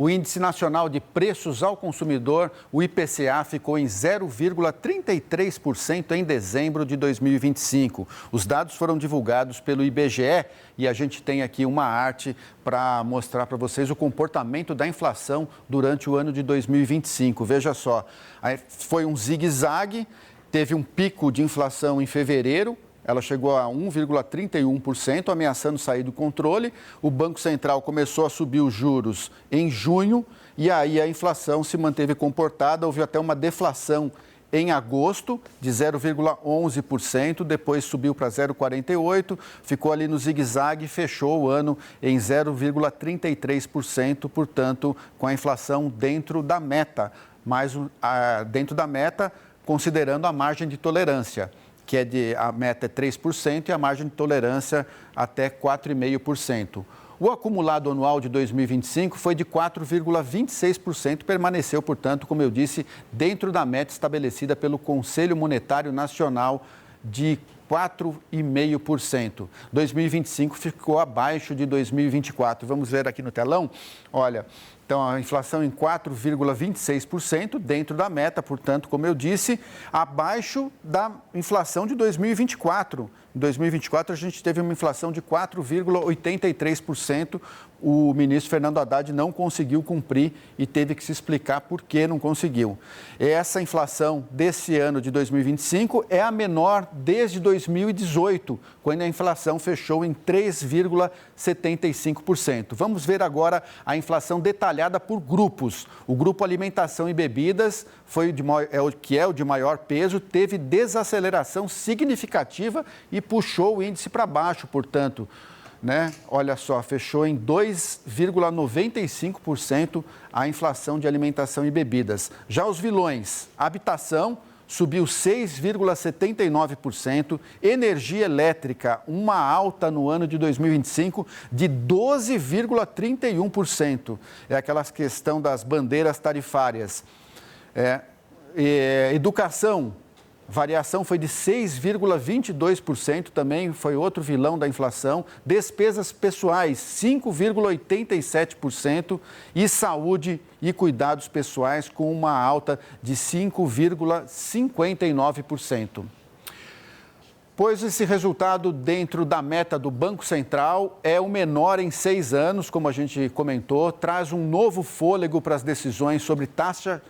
O Índice Nacional de Preços ao Consumidor, o IPCA, ficou em 0,33% em dezembro de 2025. Os dados foram divulgados pelo IBGE e a gente tem aqui uma arte para mostrar para vocês o comportamento da inflação durante o ano de 2025. Veja só, foi um zigue-zague, teve um pico de inflação em fevereiro. Ela chegou a 1,31%, ameaçando sair do controle. O Banco Central começou a subir os juros em junho e aí a inflação se manteve comportada. Houve até uma deflação em agosto de 0,11%, depois subiu para 0,48%, ficou ali no zigue-zague e fechou o ano em 0,33%, portanto, com a inflação dentro da meta, mas dentro da meta, considerando a margem de tolerância, que a meta é 3% e a margem de tolerância até 4,5%. O acumulado anual de 2025 foi de 4,26%, permaneceu, portanto, como eu disse, dentro da meta estabelecida pelo Conselho Monetário Nacional de 4,5%. 2025 ficou abaixo de 2024. Vamos ver aqui no telão? Olha, então a inflação em 4,26%, dentro da meta, portanto, como eu disse, abaixo da inflação de 2024. Em 2024, a gente teve uma inflação de 4,83%. O ministro Fernando Haddad não conseguiu cumprir e teve que se explicar por que não conseguiu. Essa inflação desse ano de 2025 é a menor desde 2018, quando a inflação fechou em 3,75%. Vamos ver agora a inflação detalhada por grupos. O grupo alimentação e bebidas, que é o de maior peso, teve desaceleração significativa e puxou o índice para baixo, portanto, né? Olha só, fechou em 2,95% a inflação de alimentação e bebidas. Já os vilões, habitação subiu 6,79%, energia elétrica, uma alta no ano de 2025 de 12,31%. É aquela questão das bandeiras tarifárias. Educação, variação foi de 6,22%, também foi outro vilão da inflação. Despesas pessoais, 5,87%. E saúde e cuidados pessoais, com uma alta de 5,59%. Pois esse resultado dentro da meta do Banco Central é o menor em 6 anos, como a gente comentou, traz um novo fôlego para as decisões sobre taxa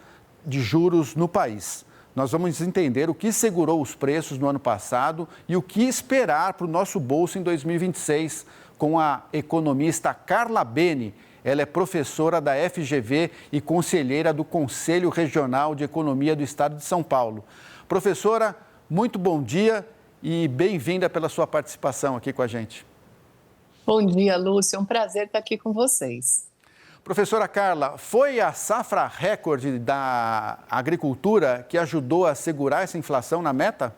de juros no país. Nós vamos entender o que segurou os preços no ano passado e o que esperar para o nosso bolso em 2026 com a economista Carla Beni. Ela é professora da FGV e conselheira do Conselho Regional de Economia do Estado de São Paulo. Professora, muito bom dia e bem-vinda pela sua participação aqui com a gente. Bom dia, Lúcio. É um prazer estar aqui com vocês. Professora Carla, foi a safra recorde da agricultura que ajudou a segurar essa inflação na meta?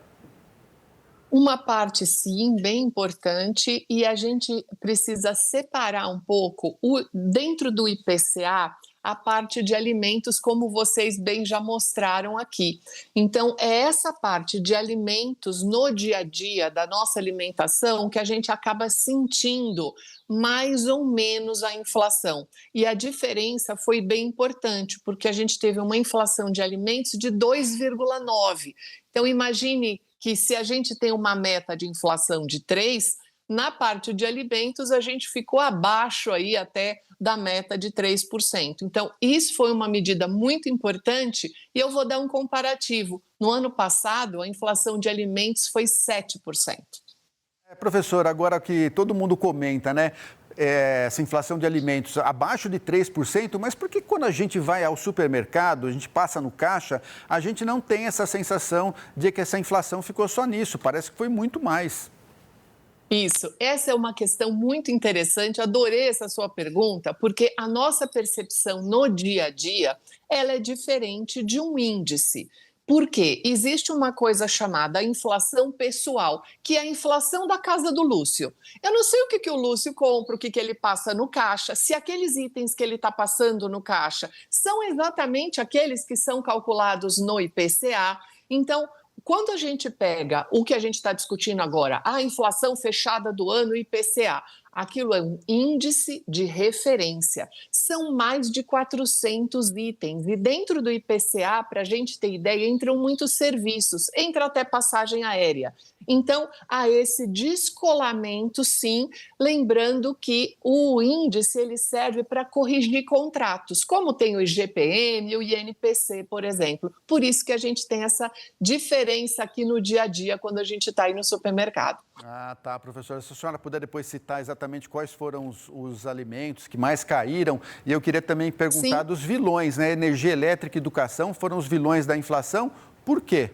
Uma parte, sim, bem importante, e a gente precisa separar um pouco, dentro do IPCA, a parte de alimentos, como vocês bem já mostraram aqui. Então, é essa parte de alimentos no dia a dia da nossa alimentação que a gente acaba sentindo mais ou menos a inflação. E a diferença foi bem importante, porque a gente teve uma inflação de alimentos de 2,9%. Então, imagine que se a gente tem uma meta de inflação de 3%, na parte de alimentos a gente ficou abaixo aí até da meta de 3%. Então, isso foi uma medida muito importante e eu vou dar um comparativo. No ano passado, a inflação de alimentos foi 7%. Professor, agora que todo mundo comenta, né? Essa inflação de alimentos abaixo de 3%, mas por que quando a gente vai ao supermercado, a gente passa no caixa, a gente não tem essa sensação de que essa inflação ficou só nisso? Parece que foi muito mais. Isso, essa é uma questão muito interessante, adorei essa sua pergunta, porque a nossa percepção no dia a dia, ela é diferente de um índice. Por quê? Existe uma coisa chamada inflação pessoal, que é a inflação da casa do Lúcio. Eu não sei o que o Lúcio compra, o que ele passa no caixa, se aqueles itens que ele está passando no caixa são exatamente aqueles que são calculados no IPCA. Então, quando a gente pega o que a gente está discutindo agora, a inflação fechada do ano IPCA, Aquilo é um índice de referência. São mais de 400 itens. E dentro do IPCA, para a gente ter ideia, entram muitos serviços, entra até passagem aérea. Então, há esse descolamento, sim, lembrando que o índice ele serve para corrigir contratos, como tem o IGPM e o INPC, por exemplo. Por isso que a gente tem essa diferença aqui no dia a dia quando a gente está aí no supermercado. Ah, tá, professora. Se a senhora puder depois citar exatamente quais foram os alimentos que mais caíram. E eu queria também perguntar Sim. dos vilões, né? Energia elétrica e educação foram os vilões da inflação. Por quê?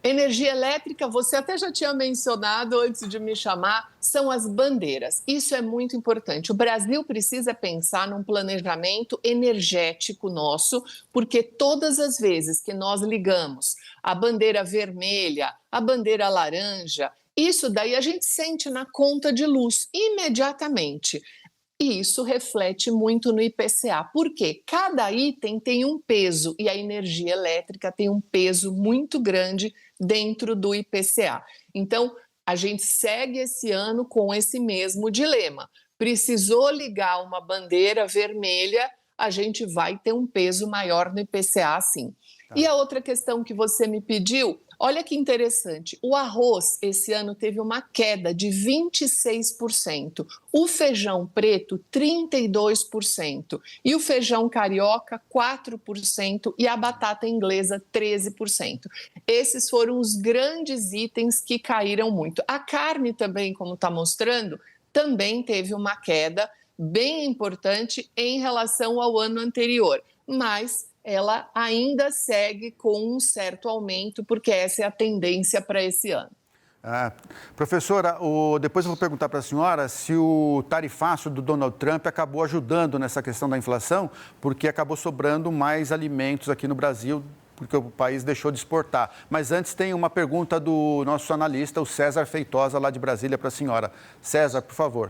Energia elétrica, você até já tinha mencionado antes de me chamar, são as bandeiras. Isso é muito importante. O Brasil precisa pensar num planejamento energético nosso, porque todas as vezes que nós ligamos a bandeira vermelha, a bandeira laranja, isso daí a gente sente na conta de luz imediatamente. E isso reflete muito no IPCA, porque cada item tem um peso e a energia elétrica tem um peso muito grande dentro do IPCA. Então, a gente segue esse ano com esse mesmo dilema. Precisou ligar uma bandeira vermelha, a gente vai ter um peso maior no IPCA, sim. E a outra questão que você me pediu, olha que interessante, o arroz esse ano teve uma queda de 26%, o feijão preto 32% e o feijão carioca 4% e a batata inglesa 13%. Esses foram os grandes itens que caíram muito. A carne também, como está mostrando, também teve uma queda bem importante em relação ao ano anterior, mas ela ainda segue com um certo aumento, porque essa é a tendência para esse ano. Ah, professora, depois eu vou perguntar para a senhora se o tarifaço do Donald Trump acabou ajudando nessa questão da inflação, porque acabou sobrando mais alimentos aqui no Brasil, porque o país deixou de exportar. Mas antes tem uma pergunta do nosso analista, o César Feitosa, lá de Brasília, para a senhora. César, por favor.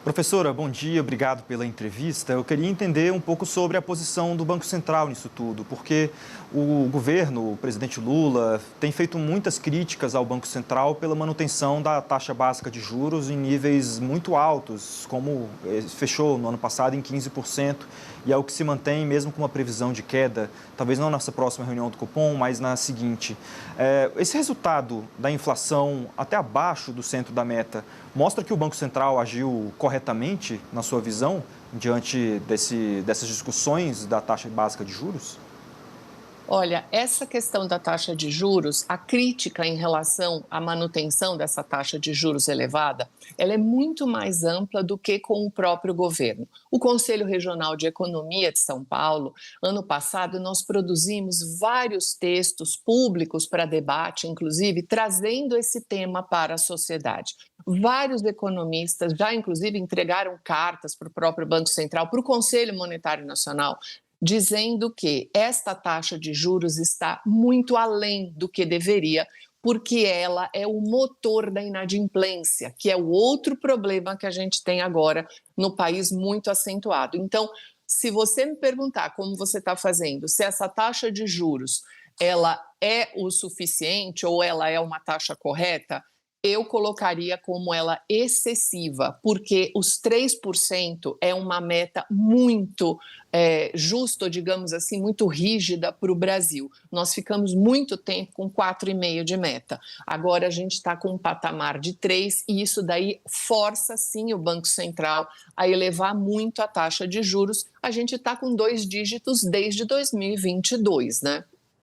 Professora, bom dia, obrigado pela entrevista. Eu queria entender um pouco sobre a posição do Banco Central nisso tudo, porque o governo, o presidente Lula, tem feito muitas críticas ao Banco Central pela manutenção da taxa básica de juros em níveis muito altos, como fechou no ano passado em 15%, e é o que se mantém mesmo com uma previsão de queda, talvez não nessa próxima reunião do Copom, mas na seguinte. Esse resultado da inflação até abaixo do centro da meta mostra que o Banco Central agiu corretamente, na sua visão, diante dessas discussões da taxa básica de juros? Olha, essa questão da taxa de juros, a crítica em relação à manutenção dessa taxa de juros elevada, ela é muito mais ampla do que com o próprio governo. O Conselho Regional de Economia de São Paulo, ano passado, nós produzimos vários textos públicos para debate, inclusive trazendo esse tema para a sociedade. Vários economistas já, inclusive, entregaram cartas para o próprio Banco Central, para o Conselho Monetário Nacional, dizendo que esta taxa de juros está muito além do que deveria, porque ela é o motor da inadimplência, que é o outro problema que a gente tem agora no país muito acentuado. Então, se você me perguntar como você está fazendo, se essa taxa de juros ela é o suficiente ou ela é uma taxa correta, eu colocaria como ela excessiva, porque os 3% é uma meta muito justa, digamos assim, muito rígida para o Brasil. Nós ficamos muito tempo com 4,5% de meta. Agora a gente está com um patamar de 3% e isso daí força, sim, o Banco Central a elevar muito a taxa de juros. A gente está com 2 dígitos desde 2022, né?